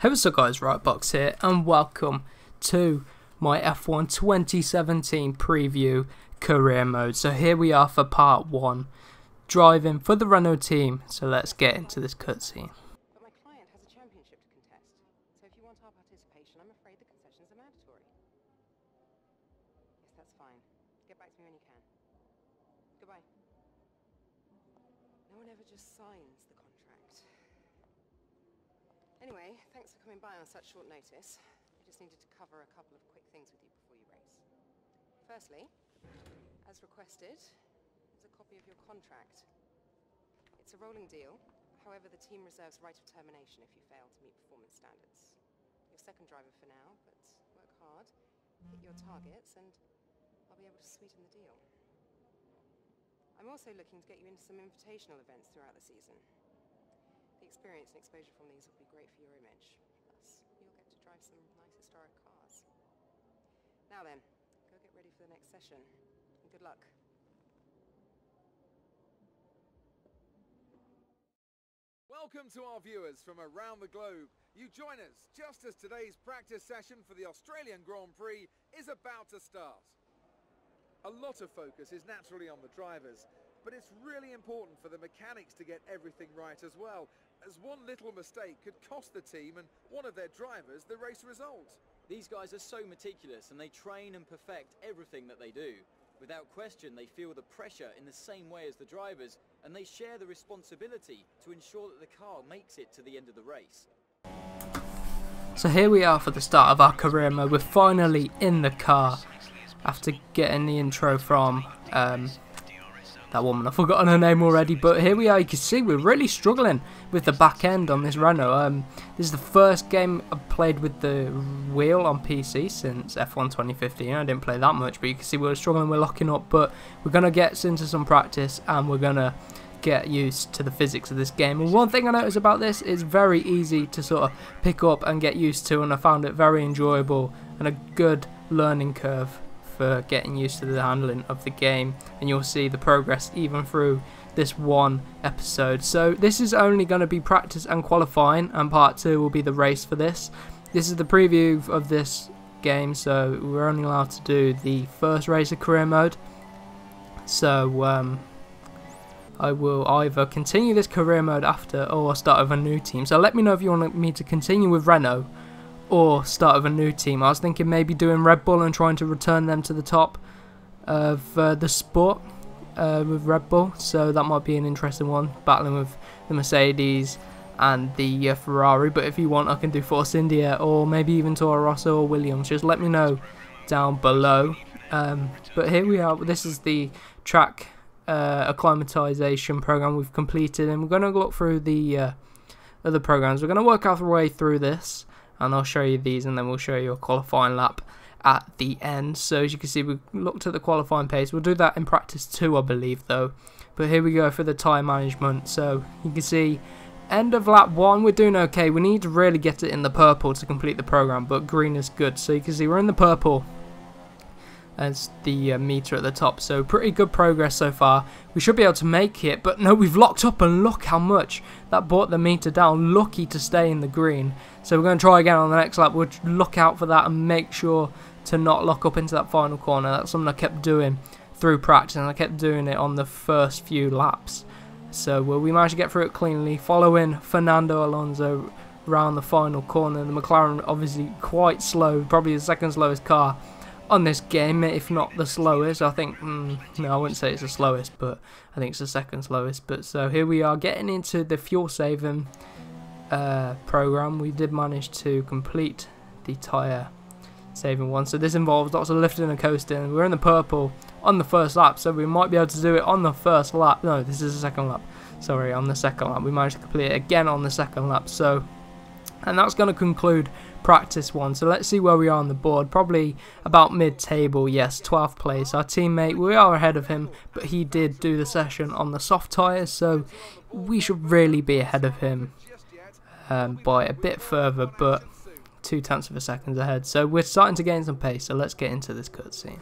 Hey, what's up guys, Riotbox here and welcome to my F1 2017 preview career mode. So here we are for part 1, driving for the Renault team, so let's get into this cutscene. But my client has a championship to contest, so if you want our participation, I'm afraid the concessions are mandatory. Yes, that's fine. Get back to me when you can. Goodbye. No one ever just signs the contract. Anyway, thanks for coming by on such short notice. I just needed to cover a couple of quick things with you before you race. Firstly, as requested, is a copy of your contract. It's a rolling deal. However, the team reserves right of termination if you fail to meet performance standards. You're second driver for now, but work hard, hit your targets, and I'll be able to sweeten the deal. I'm also looking to get you into some invitational events throughout the season. The experience and exposure from these will be great for your image. Plus, you'll get to drive some nice historic cars. Now then, go get ready for the next session, and good luck. Welcome to our viewers from around the globe. You join us just as today's practice session for the Australian Grand Prix is about to start. A lot of focus is naturally on the drivers, but it's really important for the mechanics to get everything right as well, as one little mistake could cost the team and one of their drivers the race result. These guys are so meticulous and they train and perfect everything that they do. Without question, they feel the pressure in the same way as the drivers, and they share the responsibility to ensure that the car makes it to the end of the race. So here we are for the start of our career mode. We're finally in the car after getting the intro from that woman. I've forgotten her name already, but here we are. You can see we're really struggling with the back end on this Renault. This is the first game I've played with the wheel on PC since F1 2015. I didn't play that much, but you can see we're struggling, we're locking up, but we're going to get into some practice and we're going to get used to the physics of this game. And one thing I noticed about this is very easy to sort of pick up and get used to, and I found it very enjoyable and a good learning curve for getting used to the handling of the game, and you'll see the progress even through this one episode. So this is only going to be practice and qualifying, and part 2 will be the race for this. This is the preview of this game, so we're only allowed to do the first race of career mode. So I will either continue this career mode after or start with a new team. So let me know if you want me to continue with Renault or start with a new team. I was thinking maybe doing Red Bull and trying to return them to the top of the sport with Red Bull, so that might be an interesting one, battling with the Mercedes and the Ferrari. But if you want, I can do Force India or maybe even Toro Rosso or Williams. Just let me know down below. But here we are. This is the track acclimatization program we've completed, and we're going to look through the other programs. We're going to work our way through this, and I'll show you these, and then we'll show you a qualifying lap at the end. So as you can see, we looked at the qualifying pace. We'll do that in practice 2, I believe, though. But here we go for the tyre management. So you can see end of lap 1, we're doing okay. We need to really get it in the purple to complete the program, but green is good. So you can see we're in the purple as the meter at the top, so pretty good progress so far. We should be able to make it, but no, we've locked up, and look how much that brought the meter down. Lucky to stay in the green. So we're going to try again on the next lap. We'll look out for that and make sure to not lock up into that final corner. That's something I kept doing through practice, and I kept doing it on the first few laps. So we managed to get through it cleanly, following Fernando Alonso around the final corner. The McLaren obviously quite slow, probably the second slowest car on this game, if not the slowest. I think, no, I wouldn't say it's the slowest, but I think it's the second slowest. But so here we are getting into the fuel saving program. We did manage to complete the tyre saving one, so this involves lots of lifting and coasting. We're in the purple on the first lap, so we might be able to do it on the first lap. No, this is the second lap, sorry, on the second lap. We managed to complete it again on the second lap. So, and that's going to conclude practice 1. So let's see where we are on the board. Probably about mid-table. Yes, 12th place. Our teammate, we are ahead of him, but he did do the session on the soft tyres, so we should really be ahead of him by a bit further, but 0.2 of a second ahead. So we're starting to gain some pace, so let's get into this cutscene.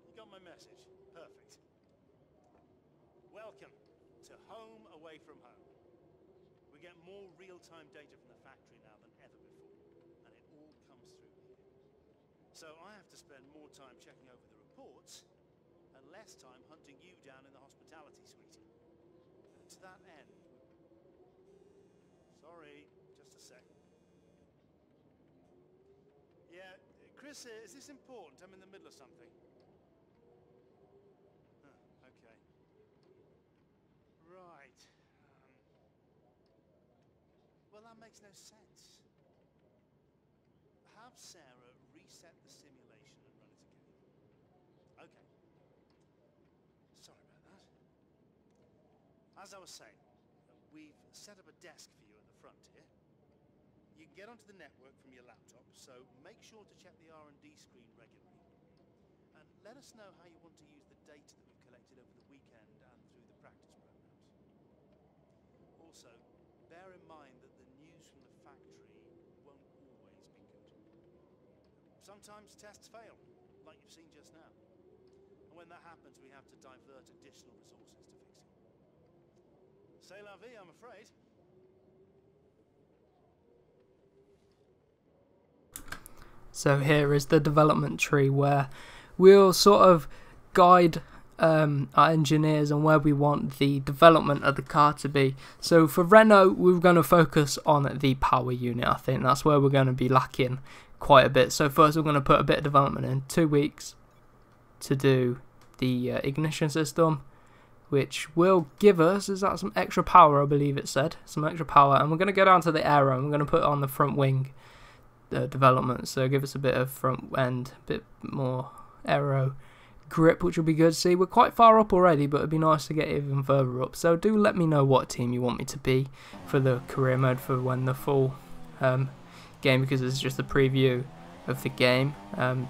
You got my my message? Perfect. Welcome to home away from home. We get more real-time data from the factory now than ever before, and it all comes through here. So I have to spend more time checking over the reports and less time hunting you down in the hospitality suite. To that end... Sorry, just a sec. Yeah, Chris, is this important? I'm in the middle of something. Okay. Right. Well, that makes no sense. Have Sarah reset the simulation and run it again. Okay. Sorry about that. As I was saying, we've set up a desk for you at the front here. You can get onto the network from your laptop, so make sure to check the R&D screen regularly. And let us know how you want to use the data that we've collected over the weekend and through the practice programs. Also, bear in mind that the news from the factory won't always be good. Sometimes tests fail, like you've seen just now. And when that happens, we have to divert additional resources to fix it. C'est la vie, I'm afraid. So here is the development tree where we'll sort of guide our engineers on where we want the development of the car to be. So for Renault, we're going to focus on the power unit. I think that's where we're going to be lacking quite a bit. So first we're going to put a bit of development in, 2 weeks to do the ignition system, which will give us, is that some extra power, I believe it said, some extra power. And we're going to go down to the aero, and we're going to put on the front wing development, so give us a bit of front end, a bit more aero grip, which will be good. See, we're quite far up already, but it'd be nice to get even further up. So do let me know what team you want me to be for the career mode for when the full game, because this is just a preview of the game.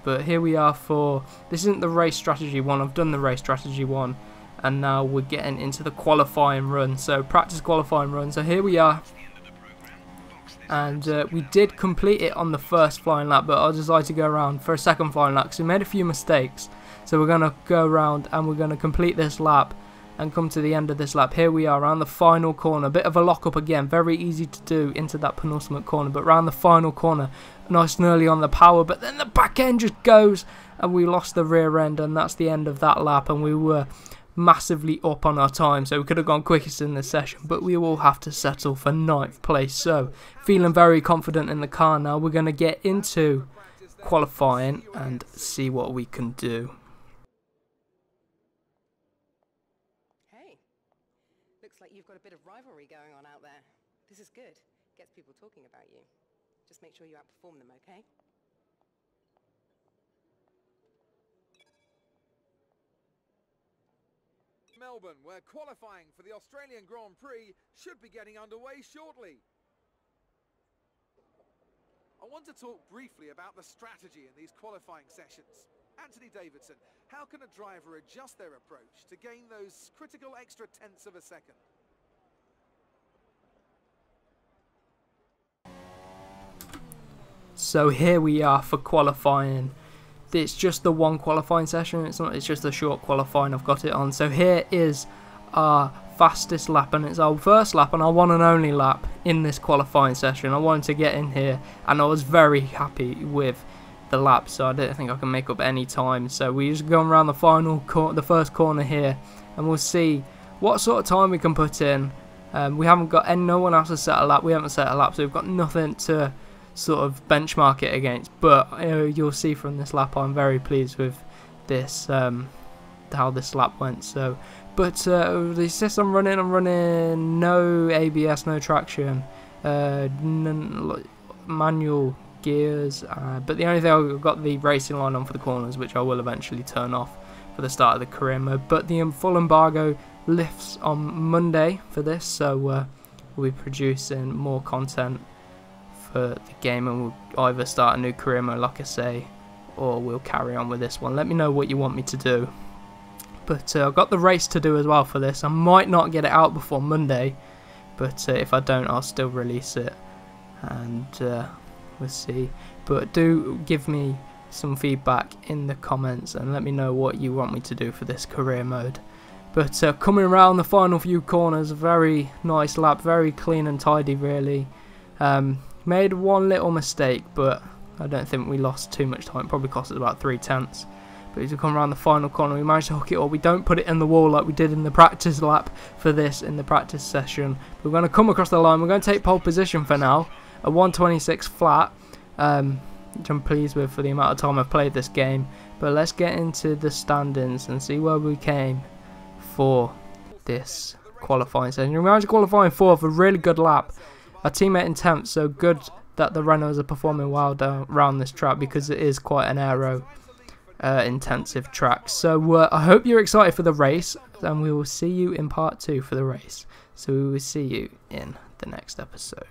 But here we are for, this isn't the race strategy one, I've done the race strategy one, and now we're getting into the qualifying run, so practice qualifying run. So here we are, and we did complete it on the first flying lap, but I decided to go around for a second flying lap because we made a few mistakes. So we're going to go around and we're going to complete this lap and come to the end of this lap. Here we are around the final corner, a bit of a lock up again, very easy to do into that penultimate corner, but around the final corner, nice and early on the power, but then the back end just goes and we lost the rear end, and that's the end of that lap. And we were massively up on our time, so we could have gone quickest in this session, but we will have to settle for 9th place. So feeling very confident in the car now. We're going to get into qualifying and see what we can do. Hey, looks like you've got a bit of rivalry going on out there. This is good. Gets people talking about you. Just make sure you outperform them, okay? Melbourne, where qualifying for the Australian Grand Prix should be getting underway shortly. I want to talk briefly about the strategy in these qualifying sessions. Anthony Davidson, how can a driver adjust their approach to gain those critical extra tenths of a second? So here we are for qualifying. It's just the one qualifying session, it's just a short qualifying I've got it on. So here is our fastest lap, and it's our first lap and our one and only lap in this qualifying session. I wanted to get in here and I was very happy with the lap, so I don't think I can make up any time. So we're just going around the first corner here, and we'll see what sort of time we can put in. We haven't got no one else has set a lap, we haven't set a lap, so we've got nothing to sort of benchmark it against, but you'll see from this lap I'm very pleased with this, how this lap went. So, but the system I'm running no ABS, no traction, manual gears, but the only thing I've got the racing line on for the corners, which I will eventually turn off for the start of the career mode. But the full embargo lifts on Monday for this, so we'll be producing more content for the game, and we'll either start a new career mode like I say, or we'll carry on with this one. Let me know what you want me to do. But I've got the race to do as well for this. I might not get it out before Monday, but if I don't, I'll still release it, and we'll see. But do give me some feedback in the comments and let me know what you want me to do for this career mode. But coming around the final few corners, very nice lap, very clean and tidy really. Made one little mistake, but I don't think we lost too much time. Probably cost us about 3/10. But as we come around the final corner, we managed to hook it up. We don't put it in the wall like we did in the practice lap for this, in the practice session. We're going to come across the line. We're going to take pole position for now, a 1:26 flat, which I'm pleased with for the amount of time I've played this game. But let's get into the standings and see where we came for this qualifying session. We managed to qualify in 4th, a really good lap. Our teammate in 10th, so good that the Renaults are performing well around this track because it is quite an aero intensive track. So I hope you're excited for the race, and we will see you in part 2 for the race. So we will see you in the next episode.